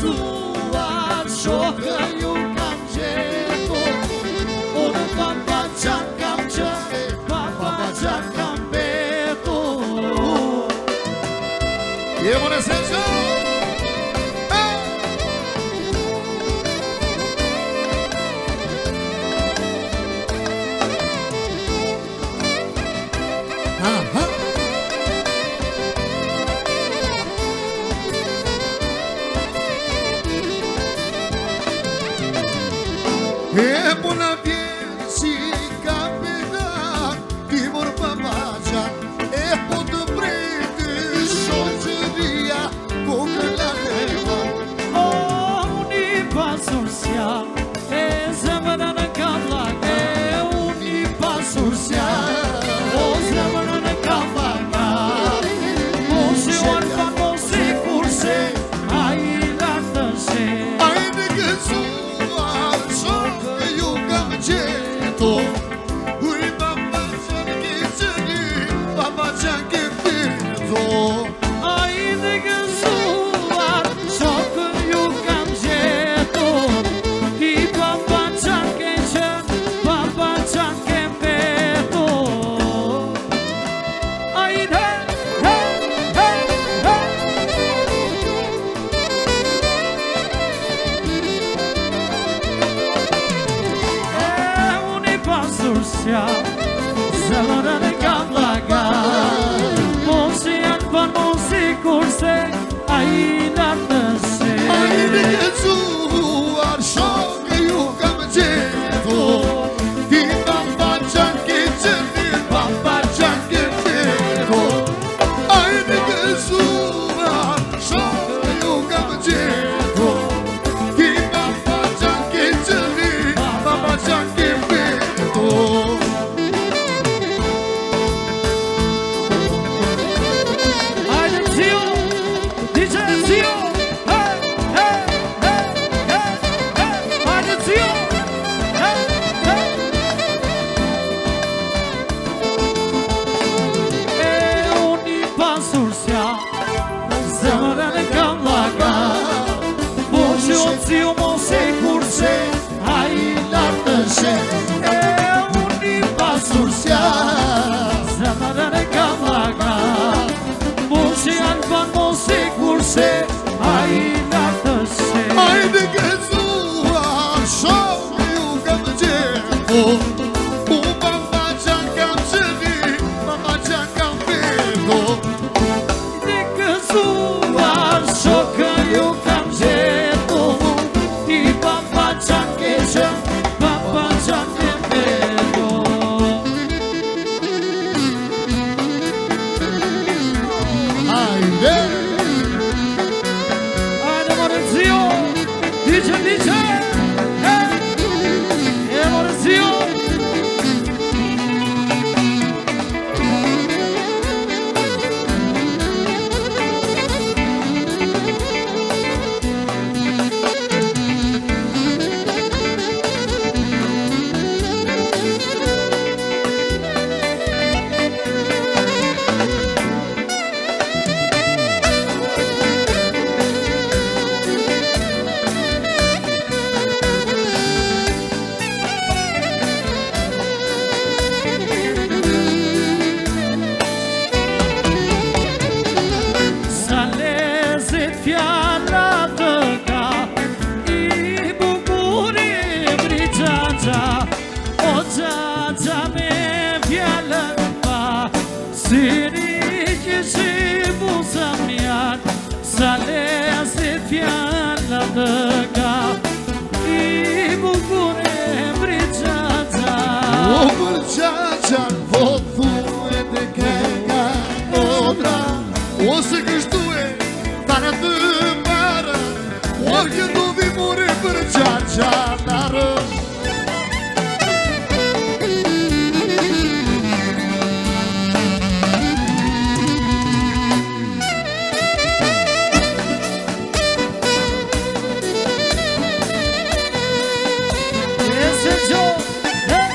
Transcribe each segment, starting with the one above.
gëzuar, shokë ju kam gjetur. Unë papa qanë kam qënë, papa qanë kam betur. Jemo në senso. E puna vjen si kapitan, ti mor papaqa, e po të prejti shoqëria, po këllane van. O, unë i pasur s'jam, e zemrën kam laga. Unë i pasur s'jam, o zemrën kam laga. Mos i orfan, mos i kurse, a i lartë të she. A i në gëzuar, shokë ju kam gjetur. Uj papa qanë ke qëni, papa qanë ke betur. A i në gëzuar, shokë ju kam gjetur. Ti papa qanë ke qënë, papa qanë ke betur. A i në unë i pasur s'jam, zemrën e kam laga. Mos i janë pan, mos i kurse, a i lartë të she. A i në gëzuar, shokë ju kam gjetur. Ti papa qanë ke qëni, papa qanë ke betur. A i në gëzuar, shokë ju kam gjetur. Ti papa qanë ke qëni, papa qanë ke betur. Hajde zio, dice zio, hey, hey, hey, hey, hey. Hajde zio, hey, hey. E unë i pasur s'jam, zemrën e kam laga. Mos i o zio, mos i kurse, a i lartë të she. E unë i pasur s'jam, zemrën e kam laga. Mos i alban, mos i kurse, a i lartë të she. A i në gëzuar, shokë ju kam gjetur. U papa qanë kam qëni, papa qanë kam betur. Ti gëzuar, shokë ju kam gjetur. Ti papa qanë ke qënë, papa qanë ke betur. Hajde! Hajde more zio, dice, e more zio. Sa lezet fjalla të ka, i bukur i bri gjaja. O gjaja me fjallën pa, si një këshi buzëm janë. Sa lezet fjalla të ka, i bukur i bri gjaja. O për qaqan, votu e të kenga odra. Ose kështu e ta në të marë, por këtu vimuri për qaqanarë. Ese gjo, hey.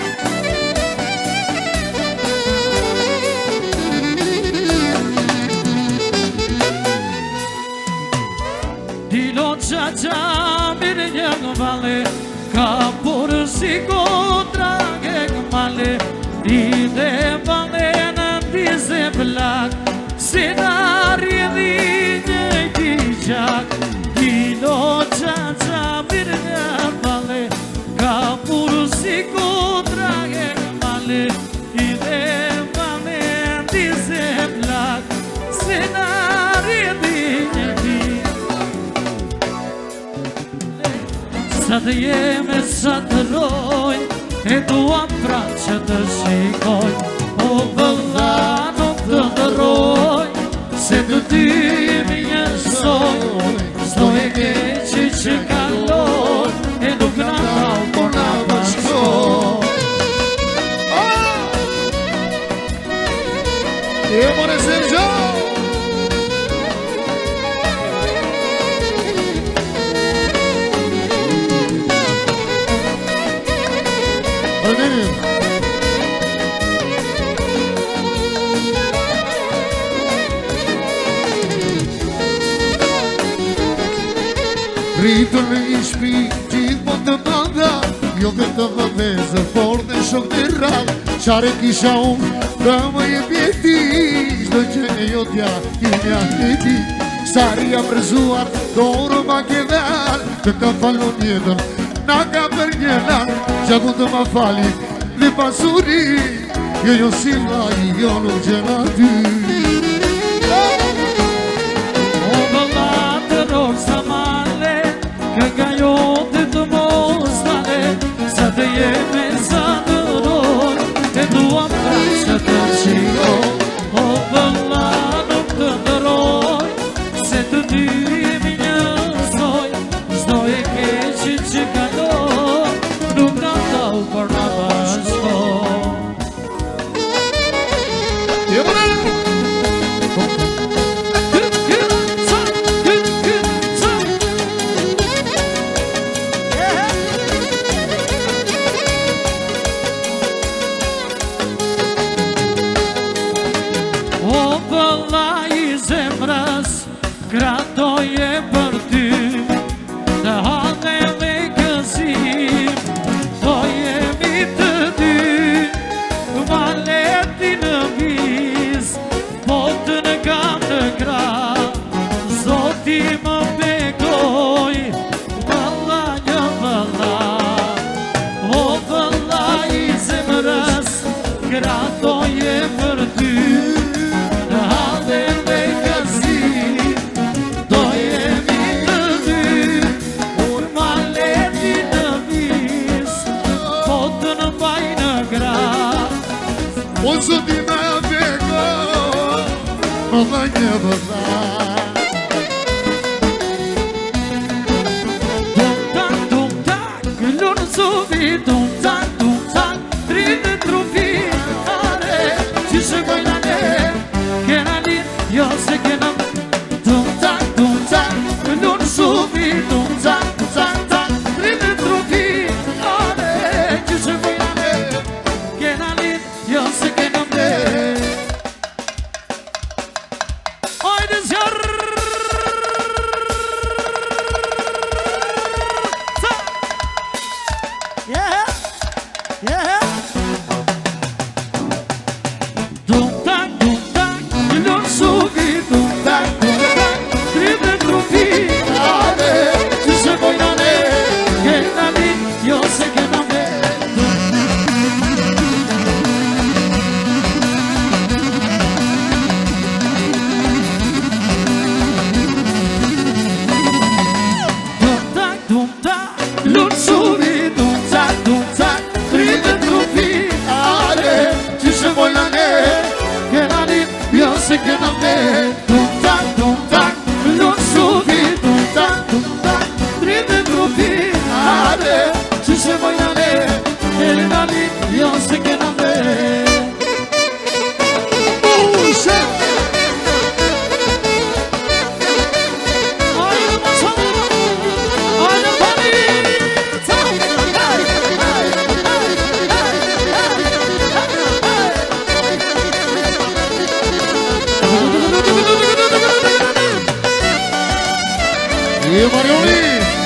Dilo qa mirë një vale, ka purë si kontrage male, i dhe vale në dize blak, se në rrjedhi një gjak. Dilo qa mirë një vale, ka purë si kontrage male, i dhe vale në dize blak, se në rrjedhi një sa të jeme, sa të roj, e dua pra që të shikoj. O vëlla nuk të ndëroj, se të dy jemi njësoj. S'do e keqi që kaloj, e nuk na kau, por na bashkoj. E more Sergio! Rritën në një shpi gjithë po të manda, jo vetë më vezë, por në shok të rrallë. Qare kisha unë, dhe më je pjeti, shdo që e jotja i një pjeti. Sari jam rëzuar, dorë ma ke dhalë, të ka falon jetën, na ka për një lanë, që ku të ma fali, dhe pasuri, jo si laj, jo nuk gjena ty. O vëlla të rogë sa male, kënga jote të mos tale, sa të jeme, sa të roj, e dua pra që të shikoj. O vëlla nuk të ndëroj, se të dy jemi njësoj. S'do e keqi që kaloj, nuk na tau për na bashkoj. Gratoje për ty, në hane me kësim, po jemi të dy, valeti në vis, po të në kam në gra, zoti më bekoj, valla një valla. O valla i zemrës, gratoje për ty, në hane me kësim, o së ti me beko, më dhe një vëlla. Tum-tak, këllunë suvi, tum-tak, trinë trufi, are, që shë gojnë ane, kena lin, jo se kena. Tum-tak, këllunë suvi, tum-tak, trinë trufi, are, që shë gojnë ane, kena lin, jo se kena mde. Ojde zjarë, tum-tak, këllunë suvi, tum-tak, trinë trufi, are, që shë gojnë ane, kena lin, jo se kena mde. Lunë suvi, tum-tak, trinë trufi, are, që shë gojnë ane, kena lin, jo se kena mde. Tum-tak, lunë suvi, tum-tak, trinë trufi, are, që shë gojnë ane, kena lin, jo se kena mde. Ajde, Marioli